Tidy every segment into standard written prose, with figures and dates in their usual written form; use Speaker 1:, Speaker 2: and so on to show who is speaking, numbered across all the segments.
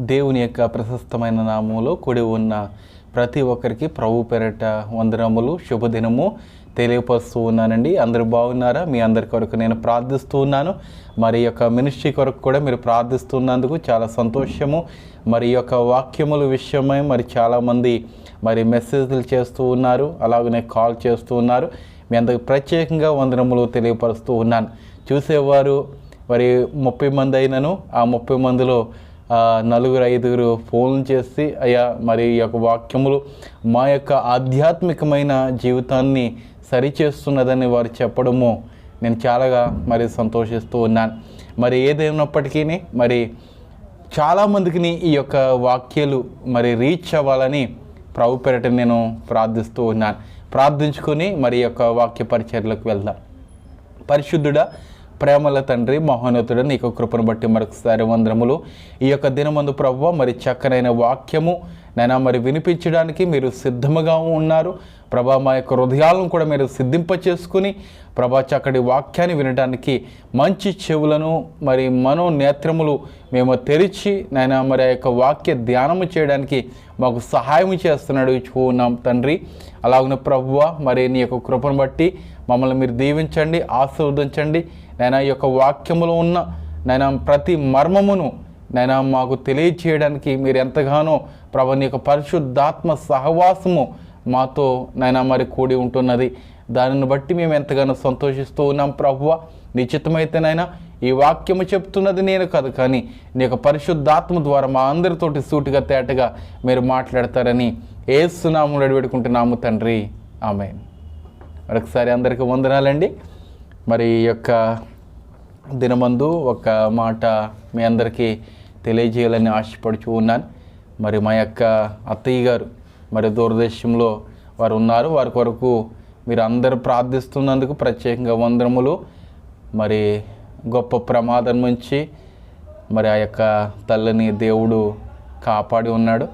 Speaker 1: దేవుని యొక్క ప్రశస్తమైన నామములో కూడి ఉన్న ప్రతి ఒక్కరికి ప్రభు పేరట వందనములు శుభదినము తెలియపరుస్తూ ఉన్నానండి. అందరూ బాగున్నారా? మీ అందరి కొరకు నేను ప్రార్థిస్తూ ఉన్నాను. మరి యొక్క మినిస్ట్రీ కొరకు కూడా మీరు ప్రార్థిస్తున్నందుకు చాలా సంతోషము. మరి యొక్క వాక్యముల విషయమై మరి చాలామంది మరి మెసేజ్లు చేస్తూ ఉన్నారు, అలాగనే కాల్ చేస్తూ ఉన్నారు. మీ అందరికి ప్రత్యేకంగా వందనములు తెలియపరుస్తూ ఉన్నాను. చూసేవారు మరి 30 మంది అయినను ఆ 30 మందిలో 4-5 ఫోన్లు చేసి అయ్యా మరి ఈ యొక్క వాక్యములు మా యొక్క ఆధ్యాత్మికమైన జీవితాన్ని సరిచేస్తున్నదని వారు చెప్పడము నేను చాలాగా మరి సంతోషిస్తూ ఉన్నాను. మరి ఏదైనప్పటికీ మరి చాలామందికి ఈ యొక్క వాక్యాలు మరి రీచ్ అవ్వాలని ప్రభు పేరట నేను ప్రార్థిస్తూ ఉన్నాను. ప్రార్థించుకొని మరి యొక్క వాక్య పరిచర్లకు వెళ్దాం. పరిశుద్ధుడా, ప్రేమల తండ్రి, మహోన్నతుడ, నీకు కృపను బట్టి మరొకసారి వందనములు. ఈ యొక్క దినమందు ప్రభువా మరి చక్కనైన వాక్యము నైనా మరి వినిపించడానికి మీరు సిద్ధముగా ఉన్నారు ప్రభా. మా యొక్క హృదయాలను కూడా మీరు సిద్ధింపచేసుకుని ప్రభా చక్కటి వాక్యాన్ని వినడానికి మంచి చెవులను మరి మనోనేత్రములు మేము తెరిచి నైనా మరి ఆ యొక్క వాక్య ధ్యానము చేయడానికి మాకు సహాయం చేస్తున్నాడు చూన్నాం తండ్రి. అలాగనే ప్రభువా మరి నీ యొక్క కృపను బట్టి మమ్మల్ని మీరు దీవించండి, ఆశీర్వదించండి. నైనా ఈ యొక్క వాక్యములో ఉన్న నైనా ప్రతి మర్మమును నైనా మాకు తెలియచేయడానికి మీరు ఎంతగానో ప్రభు నీ యొక్క పరిశుద్ధాత్మ సహవాసము మాతో నైనా మరి కూడి ఉంటున్నది. దానిని బట్టి మేము ఎంతగానో సంతోషిస్తూ ఉన్నాం ప్రభువ. నిశ్చితమైతేనైనా ఈ వాక్యము చెప్తున్నది నేను కాదు, కానీ నీ యొక్క పరిశుద్ధాత్మ ద్వారా మా అందరితోటి సూటిగా తేటగా మీరు మాట్లాడతారని యేసు నామములో వేడుకుంటున్నాము తండ్రి, ఆమేన్. మరొకసారి అందరికీ వందనాలండి. మరి ఈ యొక్క దినమందు ఒక మాట మీ అందరికీ తెలియజేయాలని ఆశపడుచూ ఉన్నాను. మరి మా యొక్క అత్తయ్య గారు మరి దూరదేశంలో వారు ఉన్నారు. వారి కొరకు మీరు అందరూ ప్రార్థిస్తున్నందుకు ప్రత్యేకంగా వందనములు. మరి గొప్ప ప్రమాదం నుంచి మరి ఆ యొక్క తల్లిని దేవుడు కాపాడి ఉన్నాడు.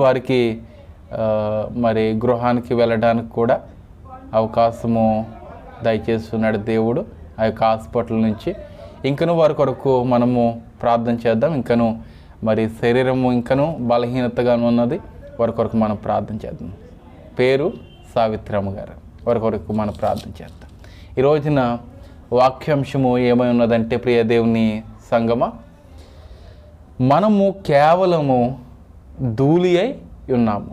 Speaker 1: వారికి మరి గృహానికి వెళ్ళడానికి కూడా అవకాశము దయచేస్తున్నాడు దేవుడు ఆ యొక్క హాస్పిటల్ నుంచి. ఇంకను వారి కొరకు మనము ప్రార్థన చేద్దాం. ఇంకను మరి శరీరము ఇంకను బలహీనతగా ఉన్నది, వారి కొరకు మనం ప్రార్థన చేద్దాం. పేరు సావిత్రమ్మ గారు, వారి కొరకు మనం ప్రార్థన చేద్దాం. ఈ రోజున వాక్యాంశము ఏమై ఉన్నదంటే, ప్రియ దేవుని సంగమా, మనము కేవలము ధూళి అయి ఉన్నాము.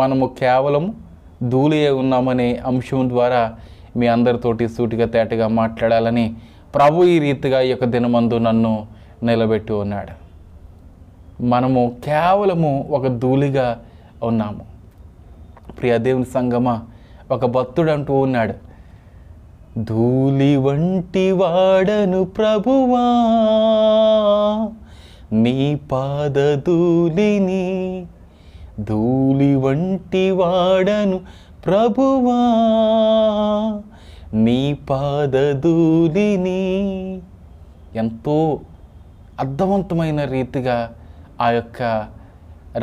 Speaker 1: మనము కేవలము ధూళి అయి ఉన్నామనే అంశం ద్వారా మీ అందరితోటి సూటిగా తేటగా మాట్లాడాలని ప్రభు ఈ రీతిగా ఈ యొక్క దినమందు నన్ను నిలబెట్టి ఉన్నాడు. మనము కేవలము ఒక ధూళిగా ఉన్నాము. ప్రియ దేవుని సంగమా, ఒక భక్తుడు అంటూ ఉన్నాడు, ధూళి వంటి వాడను ప్రభువా, నీ పాద ధూళిని, ధూళి వంటి వాడను ప్రభువా, నీ పాద ధూళిని. ఎంతో అర్థవంతమైన రీతిగా ఆ యొక్క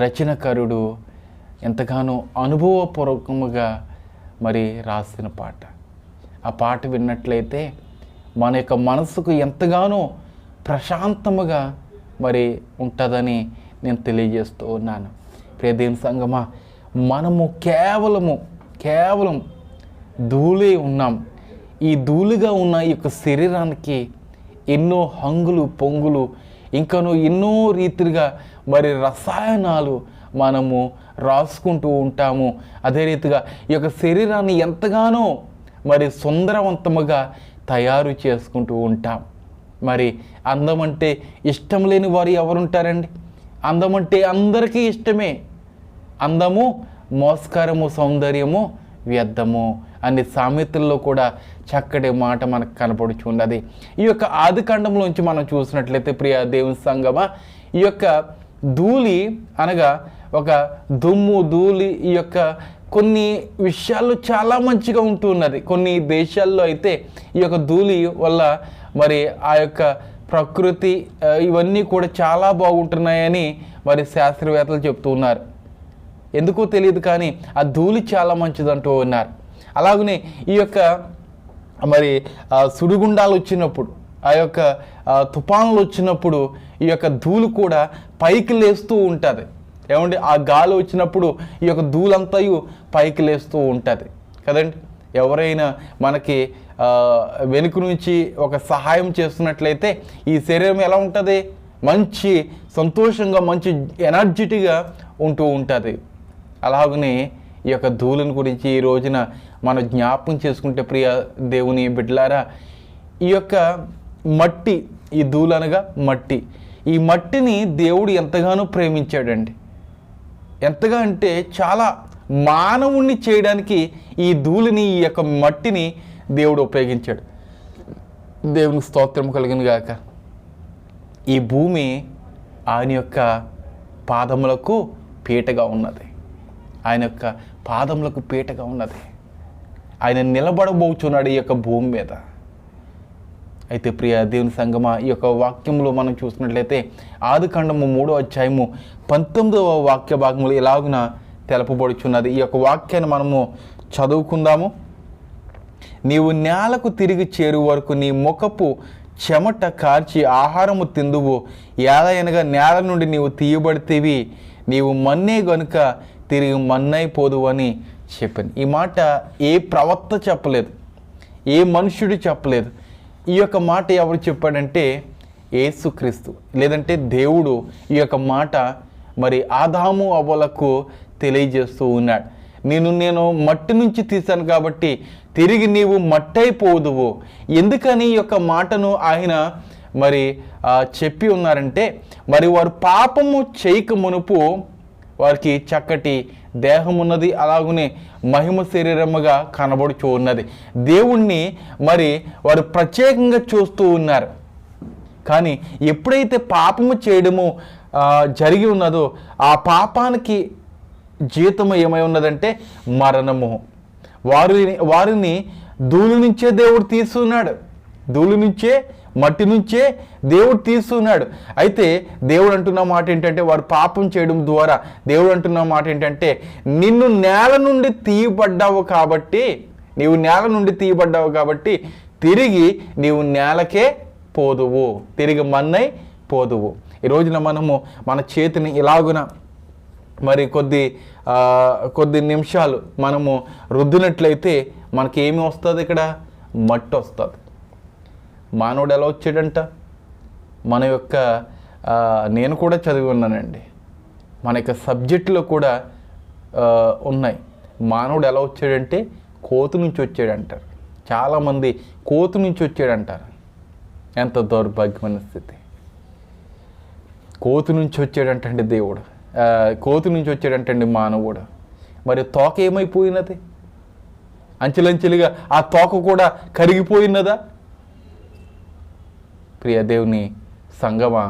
Speaker 1: రచనకారుడు ఎంతగానో అనుభవపూర్వకముగా మరి రాసిన పాట. ఆ పాట విన్నట్లయితే మన యొక్క మనసుకు ఎంతగానో ప్రశాంతముగా మరి ఉంటుందని నేను తెలియజేస్తూ ఉన్నాను. ప్రియదేవుని సంగమా, మనము కేవలం ధూళి ఉన్నాం. ఈ ధూళిగా ఉన్న ఈ యొక్క శరీరానికి ఎన్నో హంగులు పొంగులు ఇంకనూ ఎన్నో రీతిగా మరి రసాయనాలు మనము రాసుకుంటూ ఉంటాము. అదే రీతిగా ఈ యొక్క శరీరాన్ని ఎంతగానో మరి సుందరవంతముగా తయారు చేసుకుంటూ ఉంటాం. మరి అందం అంటే ఇష్టం లేని వారు ఎవరుంటారండి? అందం అంటే అందరికీ ఇష్టమే. అందము మోస్కారము, సౌందర్యము వ్యర్థము అనే సామెతల్లో కూడా చక్కటి మాట మనకు కనపడుచున్నది. ఈ యొక్క ఆదికాండంలోంచి మనం చూసినట్లయితే ప్రియ దేవుని సంగమా, ఈ యొక్క ధూళి అనగా ఒక దుమ్ము ధూళి ఈ యొక్క కొన్ని విషయాల్లో చాలా మంచిగా ఉంటున్నది. కొన్ని దేశాల్లో అయితే ఈ యొక్క ధూళి వల్ల మరి ఆ యొక్క ప్రకృతి ఇవన్నీ కూడా చాలా బాగుంటున్నాయని మరి శాస్త్రవేత్తలు చెప్తూ ఉన్నారు. ఎందుకో తెలియదు, కానీ ఆ ధూళి చాలా మంచిదంటూ ఉన్నారు. అలాగనే ఈ యొక్క మరి సుడిగుండాలు వచ్చినప్పుడు ఆ యొక్క తుఫాన్లు వచ్చినప్పుడు ఈ యొక్క ధూళి కూడా పైకి లేస్తూ ఉంటుంది. ఏమండి, ఆ గాలి వచ్చినప్పుడు ఈ యొక్క ధూళంతయు పైకి లేస్తూ ఉంటుంది కదండి. ఎవరైనా మనకి వెనుక నుంచి ఒక సహాయం చేస్తున్నట్లయితే ఈ శరీరం ఎలా ఉంటుంది? మంచి సంతోషంగా, మంచి ఎనర్జెటిక్గా ఉంటూ ఉంటుంది. అలాగనే ఈ యొక్క ధూళిని గురించి ఈ రోజున మనం జ్ఞాపకం చేసుకుంటే ప్రియ దేవుని బిడ్డలారా, ఈ యొక్క మట్టి, ఈ ధూళి అనగా మట్టి, ఈ మట్టిని దేవుడు ఎంతగానో ప్రేమించాడండి. ఎంతగా అంటే చాలా మానవుణ్ణి చేయడానికి ఈ ధూళిని, ఈ యొక్క మట్టిని దేవుడు ఉపయోగించాడు. దేవునికి స్తోత్రం కలిగిన గాక. ఈ భూమి ఆయన యొక్క పాదములకు పీటగా ఉన్నది. ఆయన యొక్క పాదములకు పీటగా ఉన్నది. ఆయన నిలబడబోచున్నాడు ఈ యొక్క భూమి మీద. అయితే ప్రియ దేవుని సంగమా, ఈ యొక్క వాక్యంలో మనం చూసినట్లయితే ఆదికాండము 3వ అధ్యాయము 19వ వాక్య భాగంలో ఇలాగున తెలపబడుచున్నది. ఈ యొక్క వాక్యాన్ని మనము చదువుకుందాము. నీవు నేలకు తిరిగి చేరు వరకు నీ ముఖపు చెమట కార్చి ఆహారము తిందువు, ఏలయనగా నేల నుండి నీవు తీయబడితేవి, నీవు మన్నే గనుక తిరిగి మన్నైపోదు అని చెప్పాను. ఈ మాట ఏ ప్రవక్త చెప్పలేదు, ఏ మనుష్యుడు చెప్పలేదు. ఈ యొక్క మాట ఎవరు చెప్పాడంటే యేసుక్రీస్తు, లేదంటే దేవుడు ఈ యొక్క మాట మరి ఆదాము అవ్వలకు తెలియజేస్తూ ఉన్నాడు. నేను మట్టి నుంచి తీశాను కాబట్టి తిరిగి నీవు మట్టయిపోదువు. ఎందుకని ఈ యొక్క మాటను ఆయన మరి చెప్పి ఉన్నారంటే, మరి వారు పాపము చేయక మునుపు వారికి చక్కటి దేహం ఉన్నది, అలాగనే మహిమ శరీరముగా కనబడుచూ ఉన్నది. దేవుణ్ణి మరి వారు ప్రత్యేకంగా చూస్తూ ఉన్నారు. కానీ ఎప్పుడైతే పాపము చేయడము జరిగి ఉన్నదో ఆ పాపానికి జీతము ఏమై ఉన్నదంటే మరణము. వారిని ధూళి నుంచే దేవుడు తీస్తున్నాడు. ధూళి నుంచే, మట్టి నుంచే దేవుడు తీస్తున్నాడు. అయితే దేవుడు అంటున్న మాట ఏంటంటే, వారు పాపం చేయడం ద్వారా దేవుడు అంటున్న మాట ఏంటంటే, నిన్ను నేల నుండి తీయబడ్డావు కాబట్టి, నీవు నేల నుండి తీయబడ్డావు కాబట్టి తిరిగి నీవు నేలకే పోదువు, తిరిగి మన్నై పోదువు. ఈ రోజున మనము మన చేతిని ఇలాగున మరి కొద్ది నిమిషాలు మనము రుద్దినట్లయితే మనకి ఏమి వస్తుంది? ఇక్కడ మట్టి వస్తుంది. మానవుడు ఎలా వచ్చాడంట? మన యొక్క నేను కూడా చదివి ఉన్నానండి, మన యొక్క సబ్జెక్టులో కూడా ఉన్నాయి. మానవుడు ఎలా వచ్చాడంటే కోతు నుంచి వచ్చాడంటారు. చాలామంది కోతు నుంచి వచ్చాడంటారు. ఎంత దౌర్భాగ్యమైన స్థితి! కోతు నుంచి వచ్చాడంటండి దేవుడు, కోతు నుంచి వచ్చాడంటండి మానవుడు. మరి తోక ఏమైపోయినది? అంచెలంచెలుగా ఆ తోక కూడా కరిగిపోయినదా? ప్రియ దేవుని సంగమా,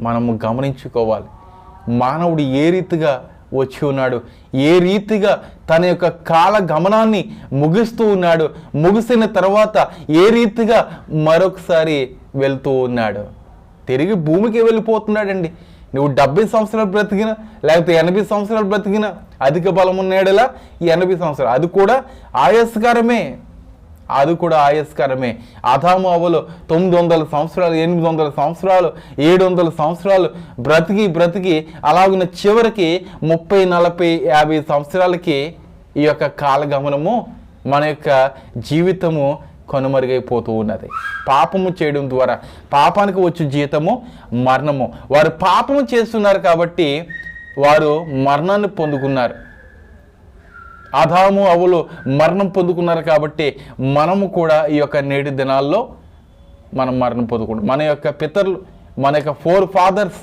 Speaker 1: మనము గమనించుకోవాలి. మానవుడు ఏ రీతిగా వచ్చి ఉన్నాడు, ఏ రీతిగా తన యొక్క కాల గమనాన్ని ముగిస్తూ ఉన్నాడు, ముగిసిన తర్వాత ఏ రీతిగా మరొకసారి వెళ్తూ ఉన్నాడు. తిరిగి భూమికి వెళ్ళిపోతున్నాడండి. నువ్వు 70 సంవత్సరాలు బ్రతికినా, లేకపోతే 80 సంవత్సరాలు బ్రతికినా, అధిక బలం ఉన్నాడేలా ఈ 80 సంవత్సరాలు, అది కూడా ఆయాస్కరమే. ఆదాము అవ్వలు 900 సంవత్సరాలు, 800 సంవత్సరాలు, 700 సంవత్సరాలు బ్రతికి అలాగున్న చివరికి 30, 40, 50 సంవత్సరాలకి ఈ యొక్క కాలగమనము, మన యొక్క జీవితము కనుమరుగైపోతూ ఉన్నది. పాపము చేయడం ద్వారా పాపానికి వచ్చే జీతము మరణము. వారు పాపము చేస్తున్నారు కాబట్టి వారు మరణాన్ని పొందుకున్నారు. ఆదాము అవ్వలు మరణం పొందుకున్నారు కాబట్టి మనము కూడా ఈ యొక్క నేటి దినాల్లో మనం మరణం పొందుకుంటాం. మన యొక్క పితరులు, మన యొక్క 4 fathers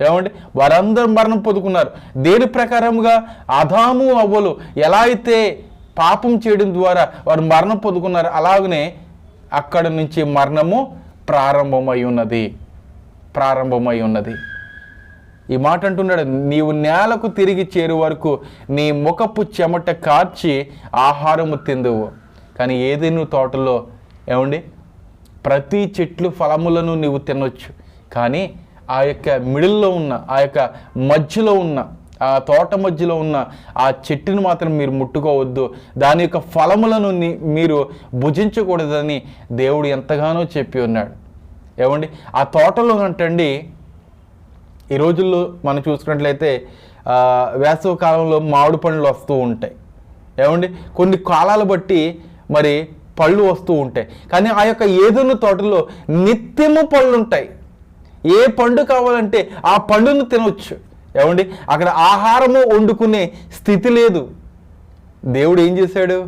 Speaker 1: ఏమండి, వారందరూ మరణం పొందుకున్నారు. దేని ప్రకారముగా? ఆదాము అవ్వలు ఎలా అయితే పాపం చేయడం ద్వారా వారు మరణం పొందుకున్నారు, అలాగనే అక్కడ నుంచి మరణము ప్రారంభమై ఉన్నది. ఈ మాట అంటున్నాడు, నీవు నేలకు తిరిగి చేరు వరకు నీ ముఖపు చెమట కార్చి ఆహారము తిందువు. కానీ ఏదైనా తోటలో ఏమండి, ప్రతి చెట్లు ఫలములను నీవు తినొచ్చు, కానీ ఆ యొక్క మిడిల్లో ఉన్న, ఆ యొక్క మధ్యలో ఉన్న ఆ తోట మధ్యలో ఉన్న ఆ చెట్టుని మాత్రం మీరు ముట్టుకోవద్దు, దాని యొక్క ఫలములను మీరు భుజించకూడదని దేవుడు ఎంతగానో చెప్పి ఉన్నాడు. ఏమండి, ఆ తోటలో అంటండి ఈ రోజుల్లో మనం చూసుకున్నట్లయితే వేసవి కాలంలో మామిడి పండ్లు వస్తూ ఉంటాయి. ఏమండి, కొన్ని కాలాలు బట్టి మరి పళ్ళు వస్తూ ఉంటాయి. కానీ ఆ యొక్క ఏదైనా తోటలో నిత్యము పళ్ళు ఉంటాయి. ఏ పండు కావాలంటే ఆ పండును తినవచ్చు. ఏమండి, అక్కడ ఆహారము వండుకునే స్థితి లేదు. దేవుడు ఏం చేశాడు?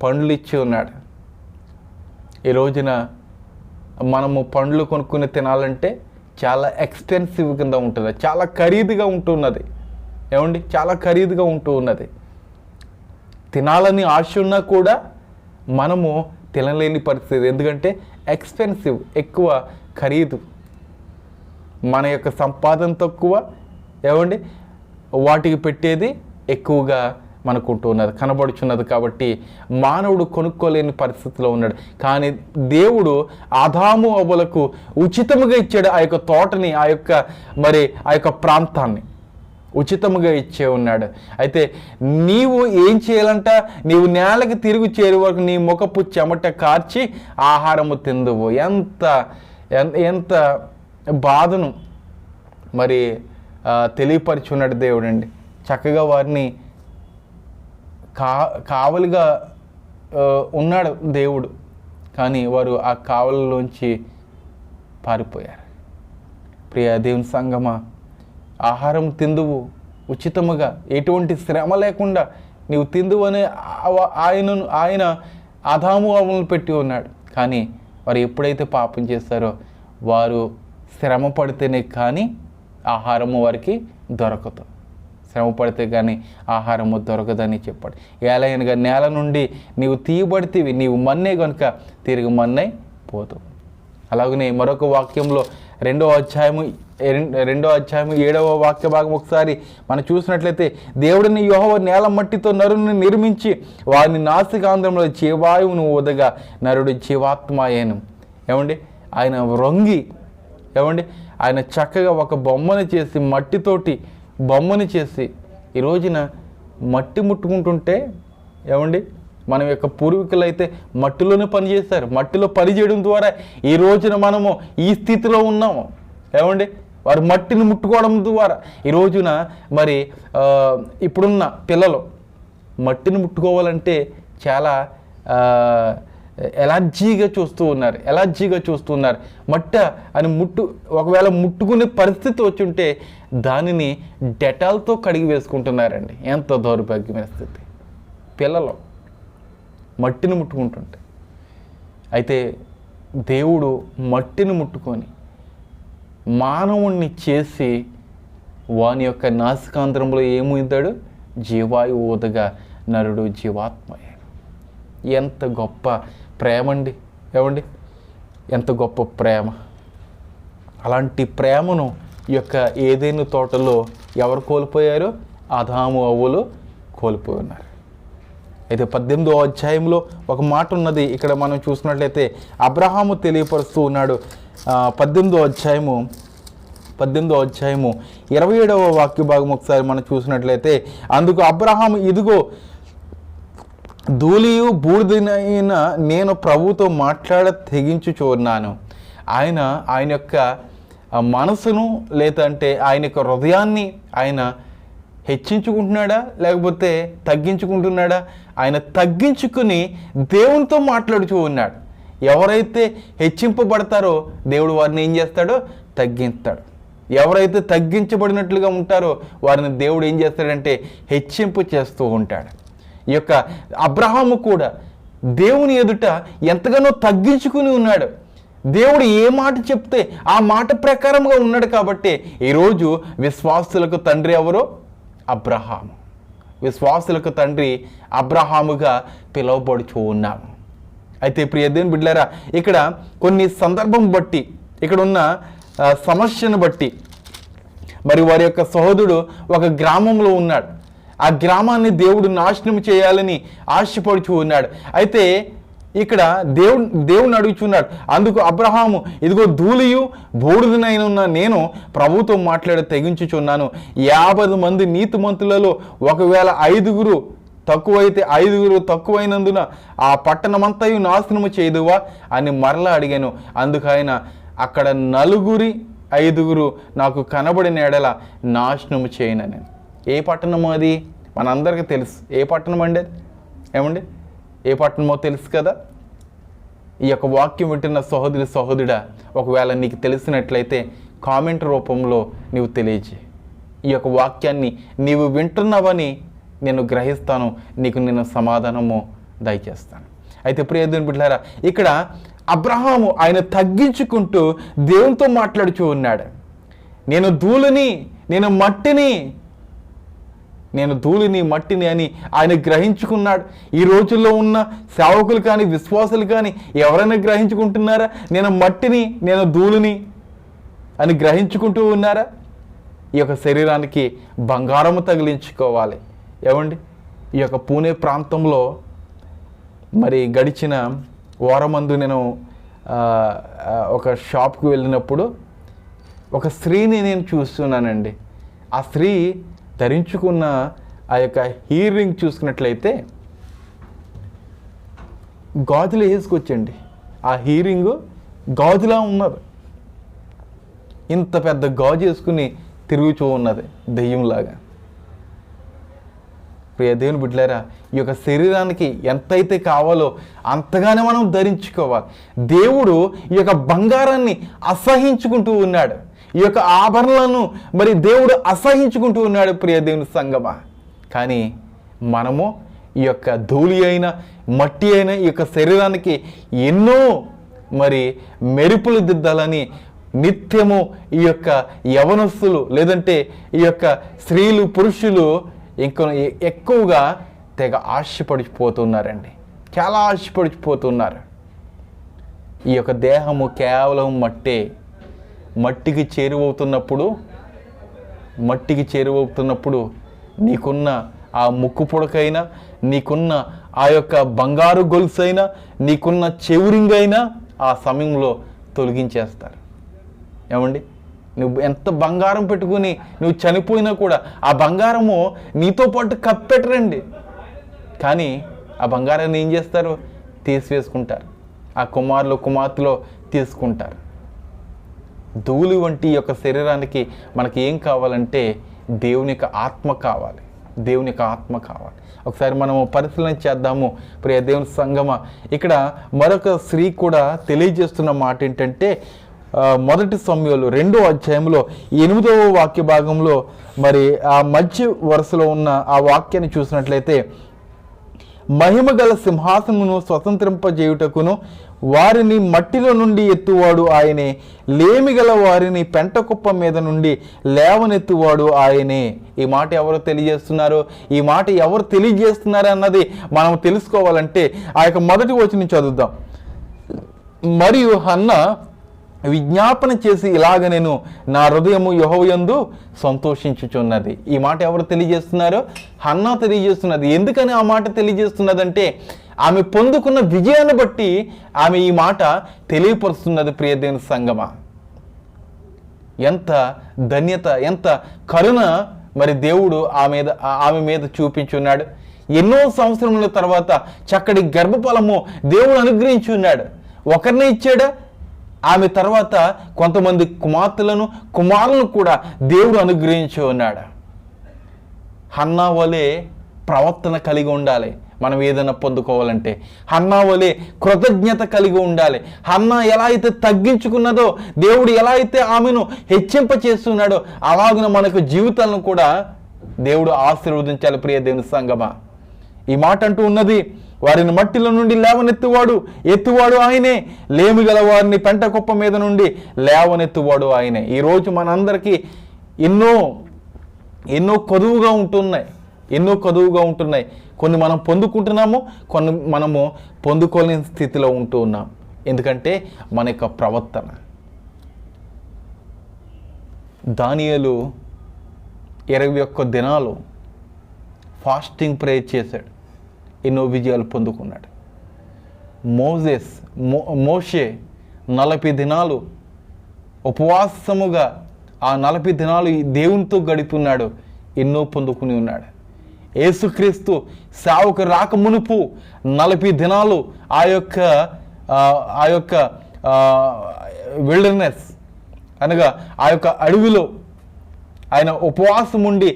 Speaker 1: పండ్లు ఇచ్చి ఉన్నాడు. ఈ రోజున మనము పండ్లు కొనుక్కుని తినాలంటే చాలా ఎక్స్పెన్సివ్ కింద ఉంటుంది, చాలా ఖరీదుగా ఉంటున్నది. ఏమండి, చాలా ఖరీదుగా ఉంటూ ఉన్నది. తినాలని ఆశ ఉన్నా కూడా మనము తినలేని పరిస్థితి. ఎందుకంటే ఎక్స్పెన్సివ్, ఎక్కువ ఖరీదు, మన యొక్క సంపాదన తక్కువ. ఏమండి, వాటికి పెట్టేది ఎక్కువగా మనకు ఉంటున్నది, కనబడుచున్నది. కాబట్టి మానవుడు కొనుక్కోలేని పరిస్థితిలో ఉన్నాడు. కానీ దేవుడు ఆదాము అవ్వలకు ఉచితముగా ఇచ్చాడు ఆ యొక్క తోటని, ఆ యొక్క ప్రాంతాన్ని ఉచితముగా ఇచ్చే ఉన్నాడు. అయితే నీవు ఏం చేయాలంట? నీవు నేలకి తిరిగి చేరే వరకు నీ ముఖపు చెమట కార్చి ఆహారము తిందువు. ఎంత బాధను మరి తెలియపరుచున్నాడు దేవుడు అండి. చక్కగా వారిని కావలిగా ఉన్నాడు దేవుడు, కానీ వారు ఆ కావలిలోంచి పారిపోయారు. ప్రియ దేవుని సంగమా, ఆహారం తిందువు ఉచితముగా, ఎటువంటి శ్రమ లేకుండా నీవు తిందువు అని ఆయన ఆదాము అవ్వలను పెట్టి ఉన్నాడు. కానీ వారు ఎప్పుడైతే పాపం చేస్తారో వారు శ్రమ పడితేనే కానీ ఆహారము వారికి దొరకదు. శ్రమ పడితే కానీ ఆహారము దొరకదని చెప్పాడు. ఏలైనగా నేల నుండి నీవు తీయబడితేవి, నీవు మన్నే కనుక తిరిగి మన్నే పోతావు. అలాగనే మరొక వాక్యంలో 2వ అధ్యాయము 7వ వాక్య భాగం ఒకసారి మనం చూసినట్లయితే, దేవుడిని యెహోవా నేల మట్టితో నరుని నిర్మించి వారిని నాసికాంధ్రంలో జీవాయువును ఊదగా నరుడు జీవాత్మాయేను. ఏమండి, ఆయన రొంగి, ఏమండి, ఆయన చక్కగా ఒక బొమ్మను చేసి, మట్టితోటి బొమ్మని చేసి, ఈ రోజున మట్టి ముట్టుకుంటుంటే, ఏమండి, మన యొక్క పూర్వీకులు అయితే మట్టిలోనే పనిచేశారు. మట్టిలో పని చేయడం ద్వారా ఈ రోజున మనము ఈ స్థితిలో ఉన్నాము. ఏమండి, వారు మట్టిని ముట్టుకోవడం ద్వారా ఈ రోజున మరి ఇప్పుడున్న పిల్లలు మట్టిని ముట్టుకోవాలంటే చాలా ఎలర్జీగా చూస్తూ ఉన్నారు. మట్ట అని ఒకవేళ ముట్టుకునే పరిస్థితి వచ్చి ఉంటే దానిని డెటాల్తో కడిగి వేసుకుంటున్నారండి. ఎంత దౌర్భాగ్యమైన స్థితి. పిల్లలు మట్టిని ముట్టుకుంటుంటే, అయితే దేవుడు మట్టిని ముట్టుకొని మానవుణ్ణి చేసి వాని యొక్క నాసికాంధ్రంలో ఏముందాడు? జీవాయువు ఊదగా నరుడు జీవాత్మయ్యాడు. ఎంత గొప్ప ప్రేమ అండి. ఏమండి, ఎంత గొప్ప ప్రేమ. అలాంటి ప్రేమను ఈ యొక్క ఏదైనా తోటలో ఎవరు కోల్పోయారో? ఆదాము అవ్వలు కోల్పోయి ఉన్నారు. అయితే 18వ అధ్యాయంలో ఒక మాట ఉన్నది, ఇక్కడ మనం చూసినట్లయితే అబ్రహాము తెలియపరుస్తూ ఉన్నాడు. 18వ అధ్యాయము 27వ వాక్య భాగం ఒకసారి మనం చూసినట్లయితే, అందుకు అబ్రహాము, ఇదిగో ధూళియు బూడిదైన నేను ప్రభుతో మాట్లాడ తెగించుచున్నాను. ఆయన యొక్క మనసును లేదంటే ఆయన యొక్క హృదయాన్ని ఆయన హెచ్చించుకుంటున్నాడా లేకపోతే తగ్గించుకుంటున్నాడా? ఆయన తగ్గించుకుని దేవునితో మాట్లాడుతూ ఉన్నాడు. ఎవరైతే హెచ్చింపబడతారో దేవుడు వారిని ఏం చేస్తాడో? తగ్గిస్తాడు. ఎవరైతే తగ్గించబడినట్లుగా ఉంటారో వారిని దేవుడు ఏం చేస్తాడంటే హెచ్చింపు చేస్తూ ఉంటాడు. ఈ యొక్క అబ్రహాము కూడా దేవుని ఎదుట ఎంతగానో తగ్గించుకుని ఉన్నాడు. దేవుడు ఏ మాట చెప్తే ఆ మాట ప్రకారంగా ఉన్నాడు. కాబట్టి ఈరోజు విశ్వాసులకు తండ్రి ఎవరో? అబ్రహాము. విశ్వాసులకు తండ్రి అబ్రహాముగా పిలువబడుచూ ఉన్నాము. అయితే ప్రియ దేవుని బిడ్డలారా, ఇక్కడ కొన్ని సందర్భం బట్టి, ఇక్కడ ఉన్న సమస్యను బట్టి మరి వారి యొక్క సహోదరుడు ఒక గ్రామంలో ఉన్నాడు. ఆ గ్రామాన్ని దేవుడు నాశనం చేయాలని ఆశపడుచూ ఉన్నాడు. అయితే ఇక్కడ దేవుని అడుగుచున్నాడు. అందుకు అబ్రహాము, ఇదిగో ధూళియు బూడిదనైన నేను ప్రభుతో మాట్లాడి తెగించుచున్నాను. 50 మంది నీతిమంతులలో ఒకవేళ 5 తక్కువైతే 5 తక్కువైనందున ఆ పట్టణమంతయు నాశనము చేయదువా అని మరలా అడిగాను. అందుకు ఆయన, అక్కడ 4 5 నాకు కనబడిన ఎడల నాశనము చేయనని. ఏ పట్టణము అది? మనందరికీ తెలుసు. ఏ పట్టణం అండి అది? ఏమండి, ఏ పట్టణమో తెలుసు కదా. ఈ యొక్క వాక్యం వింటున్న సహోదరుడా, ఒకవేళ నీకు తెలిసినట్లయితే కామెంట్ రూపంలో నీవు తెలియజేయి. ఈ యొక్క వాక్యాన్ని నీవు వింటున్నావని నేను గ్రహిస్తాను, నేను సమాధానము దయచేస్తాను. అయితే ప్రియ దేవుని బిడ్డలారా, ఇక్కడ అబ్రహాము ఆయన తగ్గించుకుంటూ దేవునితో మాట్లాడుచూ ఉన్నాడు. నేను ధూళిని మట్టిని అని ఆయన గ్రహించుకున్నాడు. ఈ రోజుల్లో ఉన్న సేవకులు కానీ విశ్వాసులు కానీ ఎవరైనా గ్రహించుకుంటున్నారా? నేను మట్టిని, నేను ధూళిని అని గ్రహించుకుంటూ ఉన్నారా? ఈ యొక్క శరీరానికి బంగారము తగిలించుకోవాలి. ఏమండి, ఈ యొక్క పూణే ప్రాంతంలో మరి గడిచిన వారమందు నేను ఒక షాప్కి వెళ్ళినప్పుడు ఒక స్త్రీని నేను చూస్తున్నానండి. ఆ స్త్రీ ధరించుకున్న ఆ యొక్క ఇయర్ రింగ్ చూసుకున్నట్లయితే గాజులు వేసుకొచ్చండి. ఆ ఇయర్ రింగ్ గాజులా ఉన్నది. ఇంత పెద్ద గాజు వేసుకుని తిరుగుతూ ఉన్నది దెయ్యంలాగా. ప్రియ దేవుని బిడ్డలారా, ఈ యొక్క శరీరానికి ఎంతైతే కావాలో అంతగానే మనం ధరించుకోవాలి. దేవుడు ఈ యొక్క బంగారాన్ని అసహించుకుంటూ ఉన్నాడు. ఈ యొక్క ఆభరణలను మరి దేవుడు అసహించుకుంటూ ఉన్నాడు. ప్రియ దేవుని సంగమా, కానీ మనము ఈ యొక్క ధూళి అయిన మట్టి అయిన ఈ యొక్క శరీరానికి ఎన్నో మరి మెరుపులు దిద్దాలని నిత్యము ఈ యొక్క యవనస్తులు లేదంటే ఈ యొక్క స్త్రీలు పురుషులు ఇంకా ఎక్కువగా తెగ ఆశపడిపోతున్నారండి. చాలా ఆశపడిపోతున్నారు. ఈ యొక్క దేహము కేవలం మట్టికి చేరువవుతున్నప్పుడు నీకున్న ఆ ముక్కు పొడకైనా, నీకున్న ఆ యొక్క బంగారు గొలుసైనా, నీకున్న చెవురింగైనా ఆ సమయంలో తొలగించేస్తారు. ఏమండి, నువ్వు ఎంత బంగారం పెట్టుకుని నువ్వు చనిపోయినా కూడా ఆ బంగారము నీతో పాటు కప్పెట్టరండి. కానీ ఆ బంగారాన్ని ఏం చేస్తారు? తీసివేసుకుంటారు. ఆ కుమార్తెలో తీసుకుంటారు. ధూళి వంటి యొక్క శరీరానికి మనకి ఏం కావాలంటే దేవుని యొక్క ఆత్మ కావాలి. ఒకసారి మనము పరిశీలన చేద్దాము. ప్రియ దేవుని సంగమ, ఇక్కడ మరొక స్త్రీ కూడా తెలియజేస్తున్న మాట ఏంటంటే, 1 సమూయేలు 2వ అధ్యాయంలో 8వ వాక్య భాగంలో మరి ఆ మధ్య వరుసలో ఉన్న ఆ వాక్యాన్ని చూసినట్లయితే, మహిమగల సింహాసనమును స్వతంత్రింపజేయుటకును వారిని మట్టిలో నుండి ఎత్తువాడు ఆయనే, లేమిగల వారిని పెంటకుప్ప మీద నుండి లేవనెత్తువాడు ఆయనే. ఈ మాట ఎవరు తెలియజేస్తున్నారు? ఈ మాట ఎవరు తెలియజేస్తున్నారు అన్నది మనం తెలుసుకోవాలంటే ఆ యొక్క 1వ వచనం చదువుదాం. మరియు హన్నా విజ్ఞాపన చేసి ఇలాగ, నేను నా హృదయము యెహోవాయందు సంతోషించుచున్నది. ఈ మాట ఎవరు తెలియజేస్తున్నారు? హన్నా తెలియజేస్తున్నది. ఎందుకని ఆ మాట తెలియజేస్తున్నదంటే ఆమె పొందుకున్న విజయాన్ని బట్టి ఆమె ఈ మాట తెలియపరుస్తున్నది. ప్రియ దేవుని సంగమా, ఎంత ధన్యత, ఎంత కరుణ మరి దేవుడు ఆమె మీద చూపించున్నాడు. ఎన్నో సంవత్సరముల తర్వాత చక్కటి గర్భఫలము దేవుడు అనుగ్రహించి ఉన్నాడు. ఒకరినే ఇచ్చాడా? ఆమె తర్వాత కొంతమంది కుమారులను కూడా దేవుడు అనుగ్రహించి ఉన్నాడు. హన్నా వలె ప్రవర్తన కలిగి ఉండాలి మనం ఏదైనా పొందుకోవాలంటే. హన్నా వలె కృతజ్ఞత కలిగి ఉండాలి. హన్నా ఎలా అయితే తగ్గించుకున్నదో, దేవుడు ఎలా అయితే ఆమెను హెచ్చింప చేస్తున్నాడో అలాగున మనకు జీవితాలను కూడా దేవుడు ఆశీర్వదించాలి. ప్రియ దేవుని సంగమా, ఈ మాట అంటూ ఉన్నది, వారిని మట్టిలో నుండి ఎత్తువాడు ఆయనే, లేమి గల వారిని పెంట కుప్ప మీద నుండి లేవనెత్తువాడు ఆయనే. ఈరోజు మనందరికీ ఎన్నో కొదువుగా ఉంటున్నాయి. కొన్ని మనం పొందుకుంటున్నాము, కొన్ని మనము పొందుకోలేని స్థితిలో ఉంటూ ఉన్నాం. ఎందుకంటే మన యొక్క ప్రవర్తన. దానియేలు 21 దినాలు ఫాస్టింగ్ ప్రేయర్ చేశాడు. ఎన్నో విజయాలు పొందుకున్నాడు. మోషే 40 దినాలు ఉపవాసముగా ఆ 40 దినాలు దేవునితో గడిపి ఉన్నాడు, ఎన్నో పొందుకుని ఉన్నాడు. యేసుక్రీస్తు సేవకు రాక మునుపు 40 దినాలు ఆ యొక్క విల్డర్నెస్ అనగా ఆ యొక్క అడవిలో ఆయన ఉపవాసం ఉండి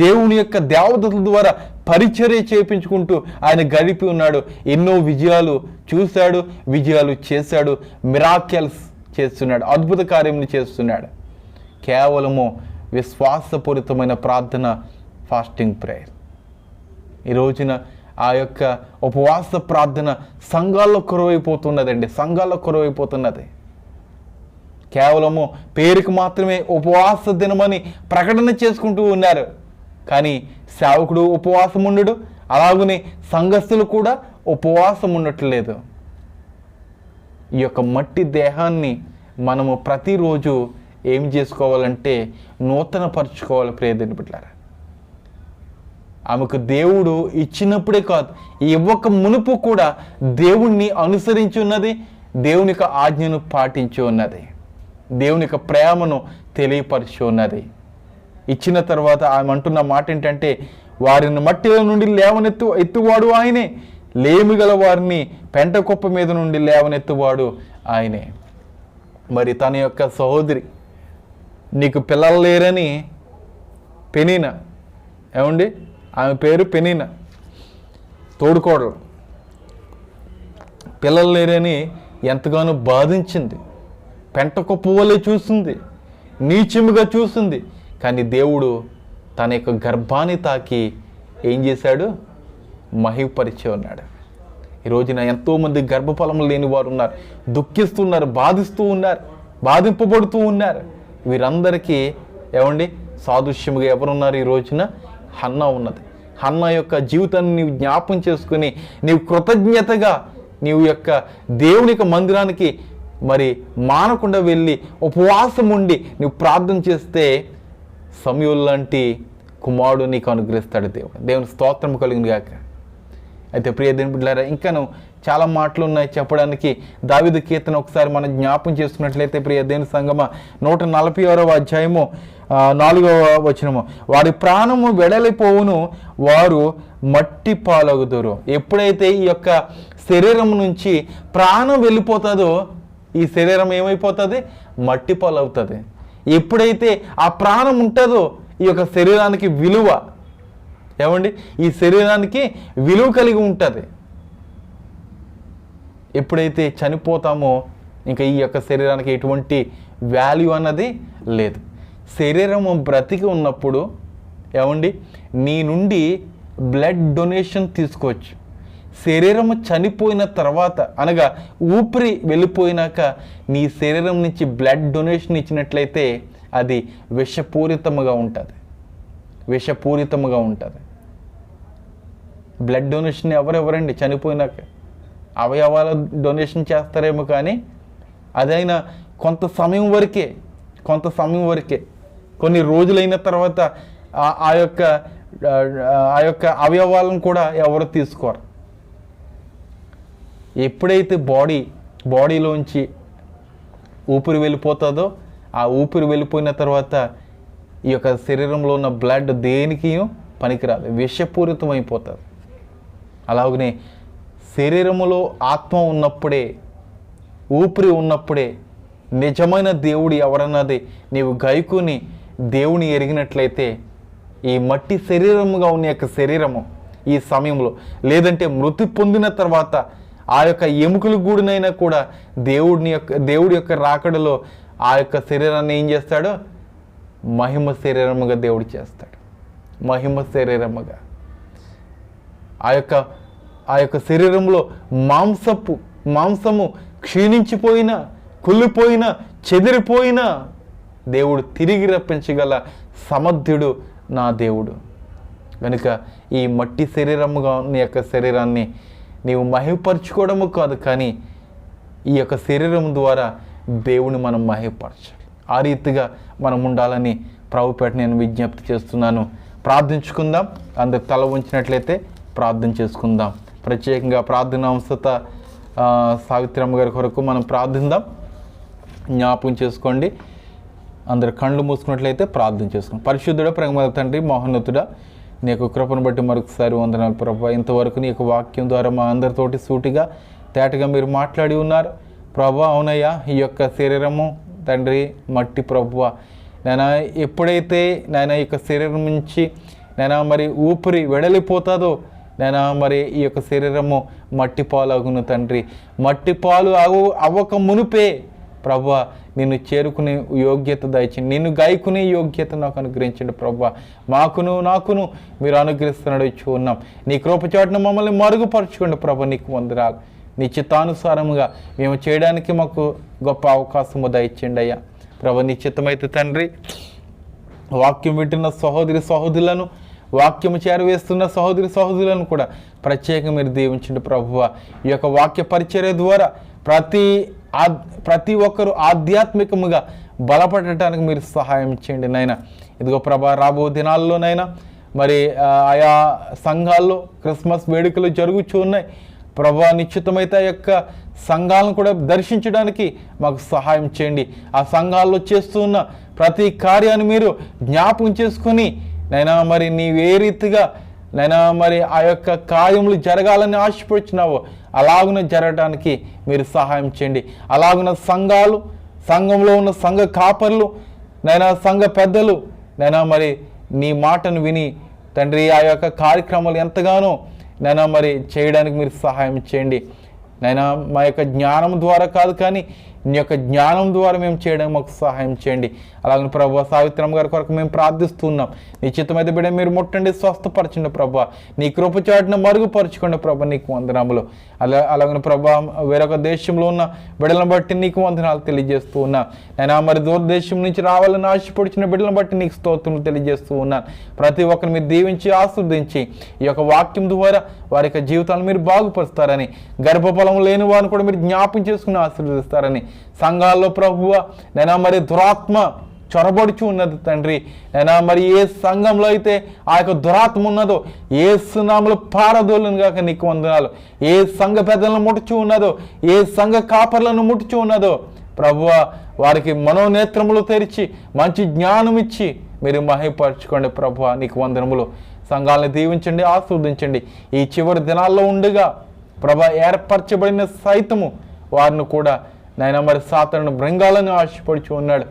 Speaker 1: దేవుని యొక్క దేవదూతల ద్వారా పరిచర్య చేయించుకుంటూ ఆయన గడిపి ఉన్నాడు. ఎన్నో విజయాలు చూశాడు, విజయాలు చేశాడు, మిరాకిల్స్ చేస్తున్నాడు, అద్భుత కార్యములు చేస్తున్నాడు. కేవలము విశ్వాసపూరితమైన ప్రార్థన, ఫాస్టింగ్ ప్రేయర్. ఈ రోజున ఆ యొక్క ఉపవాస ప్రార్థన సంఘాల్లో కొరవైపోతున్నదండి, సంఘాల్లో కొరవైపోతున్నది. కేవలము పేరుకి మాత్రమే ఉపవాస దినమని ప్రకటన చేసుకుంటూ ఉన్నారు, కానీ సేవకుడు ఉపవాసం ఉండడు, అలాగనే సంఘస్థులు కూడా ఉపవాసం ఉండట్లేదు. ఈ యొక్క మట్టి దేహాన్ని మనము ప్రతిరోజు ఏం చేసుకోవాలంటే నూతన పరుచుకోవాలి. ప్రియదేవుని బిడ్డలారా, ఆమెకు దేవుడు ఇచ్చినప్పుడే కాదు, ఇవ్వక మునుపు కూడా దేవుణ్ణి అనుసరించి ఉన్నది, దేవుని యొక్క ఆజ్ఞను పాటించి ఉన్నది, దేవుని యొక్క ప్రేమను తెలియపరిచి ఉన్నది. ఇచ్చిన తర్వాత ఆమె అంటున్న మాట ఏంటంటే, వారిని మట్టిలో నుండి ఎత్తువాడు ఆయనే, లేమి గల వారిని పెంట కుప్ప మీద నుండి లేవనెత్తువాడు ఆయనే. మరి తన యొక్క సహోదరి, నీకు పిల్లలు లేరని పెనీనా, ఏమండి ఆమె పేరు పెనీనా, తోడుకోడలు, పిల్లలు లేరని ఎంతగానో బాధించింది, పెంట కుప్ప వలె చూస్తుంది, నీచముగా చూస్తుంది. కానీ దేవుడు తన యొక్క గర్భాన్ని తాకి ఏం చేశాడు? మహిమపరిచి ఉన్నాడు. ఈ రోజున ఎంతోమంది గర్భఫలములు లేని వారు ఉన్నారు, దుఃఖిస్తున్నారు, బాధింపబడుతూ ఉన్నారు. వీరందరికీ ఏమండి సాదృశ్యముగా ఎవరున్నారు? ఈ రోజున హన్నా ఉన్నది. హన్నా యొక్క జీవితాన్ని నీవు జ్ఞాపం చేసుకుని నీవు కృతజ్ఞతగా నీవు యొక్క దేవుని యొక్క మందిరానికి మరి మానకుండా వెళ్ళి ఉపవాసం ఉండి నువ్వు ప్రార్థన చేస్తే సమూయేలు లాంటి కుమారుడు నీకు అనుగ్రహిస్తాడు దేవుడు. దేవుని స్తోత్రం కలిగింది గాక. అయితే ప్రియ దేవుని బిడ్డలారా, ఇంకాను చాలా మాటలు ఉన్నాయి చెప్పడానికి. దావీదు కీర్తన ఒకసారి మనం జ్ఞాపం చేసుకున్నట్లయితే ప్రియ దేవుని సంగమ 146వ అధ్యాయము 4వ వచనము, వారి ప్రాణము వెడలిపోవును, వారు మట్టి పాలగుదురు. ఎప్పుడైతే ఈ యొక్క శరీరం నుంచి ప్రాణం వెళ్ళిపోతుందో ఈ శరీరం ఏమైపోతుంది? మట్టి పాలవుతుంది. ఎప్పుడైతే ఆ ప్రాణం ఉంటుందో ఈ యొక్క శరీరానికి విలువ, ఏమండి ఈ శరీరానికి విలువ కలిగి ఉంటుంది. ఎప్పుడైతే చనిపోతామో ఇంకా ఈ యొక్క శరీరానికి ఎటువంటి వాల్యూ అన్నది లేదు. శరీరం బ్రతికి ఉన్నప్పుడు ఏమండి నీ నుండి బ్లడ్ డొనేషన్ తీసుకోవచ్చు. శరీరము చనిపోయిన తర్వాత అనగా ఊపిరి వెళ్ళిపోయినాక నీ శరీరం నుంచి బ్లడ్ డొనేషన్ ఇచ్చినట్లయితే అది విషపూరితముగా ఉంటుంది. బ్లడ్ డొనేషన్ ఎవరెవరండి చనిపోయినాక అవయవాల డొనేషన్ చేస్తారేమో, కానీ అదైనా కొంత సమయం వరకే కొన్ని రోజులైన తర్వాత ఆ యొక్క అవయవాలను కూడా ఎవరు తీసుకోరు. ఎప్పుడైతే బాడీలోంచి ఊపిరి వెళ్ళిపోతుందో ఆ ఊపిరి వెళ్ళిపోయిన తర్వాత ఈ యొక్క శరీరంలో ఉన్న బ్లడ్ దేనికి పనికిరాదు, విషపూరితమైపోతుంది. అలాగనే శరీరములో ఆత్మ ఉన్నప్పుడే, ఊపిరి ఉన్నప్పుడే నిజమైన దేవుడు ఎవరన్నది నీవు గైకుని దేవుని ఎరిగినట్లయితే ఈ మట్టి శరీరముగా ఉన్న యొక్క శరీరము ఈ సమయంలో, లేదంటే మృతి పొందిన తర్వాత ఆ యొక్క ఎముకల గూడునైనా కూడా దేవుడి యొక్క రాకడలో ఆ యొక్క శరీరాన్ని ఏం చేస్తాడో మహిమ శరీరముగా దేవుడు చేస్తాడు. మహిమ శరీరముగా ఆ యొక్క శరీరంలో మాంసము క్షీణించిపోయినా, కుళ్ళిపోయినా, చెదిరిపోయినా దేవుడు తిరిగి రప్పించగల సమర్థుడు నా దేవుడు. కనుక ఈ మట్టి శరీరముగా నీ యొక్క శరీరాన్ని నీవు మహిమపరచుకోవడము కాదు, కానీ ఈ యొక్క శరీరం ద్వారా దేవుని మనం మహిమపరచాలి. ఆ రీతిగా మనం ఉండాలని ప్రభుపేట నేను విజ్ఞప్తి చేస్తున్నాను. ప్రార్థించుకుందాం. అందరు తల ఉంచినట్లయితే ప్రార్థన చేసుకుందాం. ప్రత్యేకంగా ప్రార్థన అవసరత సావిత్రమ్మ గారి కొరకు మనం ప్రార్థిద్దాం. జ్ఞాపకం చేసుకోండి. అందరు కళ్ళు మూసుకున్నట్లయితే ప్రార్థన చేసుకోండి. పరిశుద్ధుడ, ప్రేమగల తండ్రి, మహోన్నతుడా, నీ యొక్క కృపను బట్టి మరొకసారి వందనాలు ప్రభా. ఇంతవరకు నీ యొక్క వాక్యం ద్వారా మా అందరితోటి సూటిగా తేటగా మీరు మాట్లాడి ఉన్నారు ప్రభా. అవునయ్యా, ఈ యొక్క శరీరము తండ్రి మట్టి ప్రభువా, నేను ఎప్పుడైతే నేను ఈ యొక్క శరీరం నుంచి నేను మరి ఊపిరి వెడలిపోతుందో నేను మరి ఈ యొక్క శరీరము మట్టి పాలు అగును తండ్రి. మట్టి పాలు అవ్వక మునిపే ప్రభువా నిన్ను చేరుకునే యోగ్యత దయచండి, నిన్ను గాయకునే యోగ్యత నాకు అనుగ్రహించండి ప్రభువా. నాకును మీరు అనుగ్రహిస్తున్నాడు ఇచ్చి ఉన్నాం. నీ కృపచాటును మమ్మల్ని మరుగుపరచుకోండి ప్రభా. నీకు వందనాలు. నీ చిత్తానుసారముగా మేము చేయడానికి మాకు గొప్ప అవకాశము దయచేయండి అయ్యా ప్రభా. నీ చిత్తమైతే తండ్రి, వాక్యం వింటున్న సహోదరులను, వాక్యము చేరవేస్తున్న సహోదరులను కూడా ప్రత్యేకంగా మీరు దీవించండి ప్రభువా. ఈ యొక్క వాక్య పరిచర్య ద్వారా ప్రతి ఒక్కరూ ఆధ్యాత్మికముగా బలపడటానికి మీరు సహాయం చేయండి నాయన. ఇదిగో ప్రభా, రాబో దినాల్లోనైనా మరి ఆయా సంఘాల్లో క్రిస్మస్ వేడుకలు జరుగుతూ ఉన్నాయి ప్రభా. నిశ్చితమైతే ఆ యొక్క సంఘాలను కూడా దర్శించడానికి మాకు సహాయం చేయండి. ఆ సంఘాల్లో చేస్తున్న ప్రతి కార్యాన్ని మీరు జ్ఞాపకం చేసుకొని నైనా మరి నీవే రీతిగా నైనా మరి ఆ యొక్క కార్యములు జరగాలని ఆశపడుచున్నావో అలాగున జరగడానికి మీరు సహాయం చేయండి. అలాగున సంఘంలో ఉన్న సంఘ కాపర్లు నైనా సంఘ పెద్దలు నైనా మరి నీ మాటను విని తండ్రి ఆ యొక్క కార్యక్రమాలు ఎంతగానో నైనా మరి చేయడానికి మీరు సహాయం చేయండి నైనా. మా యొక్క జ్ఞానం ద్వారా కాదు కానీ నీ యొక్క జ్ఞానం ద్వారా మేము చేయడానికి మాకు సహాయం చేయండి. అలాగే ప్రభు, సావిత్రమ్మ గారి కొరకు మేము ప్రార్థిస్తున్నాం. నీ చిత్తమైతే బిడ్డ మీరు ముట్టండి, స్వస్థపరచండి ప్రభు. నీ కృపచాటును మరుగుపరచుకోండి ప్రభు. నీకు వందనాములు. అలాగే ప్రభు, వేరొక దేశంలో ఉన్న బిడ్డలను బట్టి నీకు వందనాలు తెలియజేస్తూ ఉన్నాను. నేను మరి దూరదేశం నుంచి రావాలని ఆశపడుచిన బిడ్డలను బట్టి నీకు స్తోత్రం తెలియజేస్తూ ఉన్నాను. ప్రతి ఒక్కరిని మీరు దీవించి ఆస్వాదించి ఈ యొక్క వాక్యం ద్వారా వారి యొక్క జీవితాలను మీరు బాగుపరుస్తారని, గర్భఫలం లేని వారిని కూడా మీరు జ్ఞాపం చేసుకుని ఆశీర్వదిస్తారని, సంఘాల్లో ప్రభువ నైనా మరి దురాత్మ చొరబడుచు ఉన్నది తండ్రి. నైనా మరి ఏ సంఘంలో అయితే ఆ యొక్క దురాత్మ ఉన్నదో ఏ సునాములు పారదోలను కాక నీకు వందనాలు. ఏ సంఘ పెద్దలను ముట్టుచు ఉన్నదో, ఏ సంఘ కాపర్లను ముట్టుచు ఉన్నదో ప్రభువ వారికి మనోనేత్రములు తెరిచి మంచి జ్ఞానం ఇచ్చి మీరు మహిమపరచుకోండి ప్రభువ. నీకు వందనములు. సంఘాలను దీవించండి, ఆస్వాదించండి. ఈ చివరి దినాల్లో ఉండగా ప్రభా ఏర్పరచబడిన సైతము వారిని కూడా నాయన మరి సాతాను బృంగాలను ఆశపడుచు ఉన్నాడు.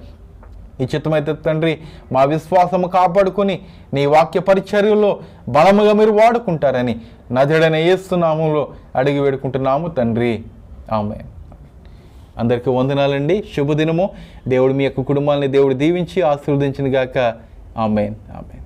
Speaker 1: ఈ చిత్తమైతే తండ్రి మా విశ్వాసము కాపాడుకొని నీ వాక్య పరిచర్యలో బలముగా మీరు వాడుకుంటారని నజరేయుడైన యేసు నామములో అడిగి వేడుకుంటున్నాము తండ్రి. ఆమేన్. అందరికీ వందనాలండి. శుభదినము. దేవుడు మీ యొక్క కుటుంబాలని దేవుడు దీవించి ఆశీర్వదించిన గాక. ఆమేన్. ఆమేన్.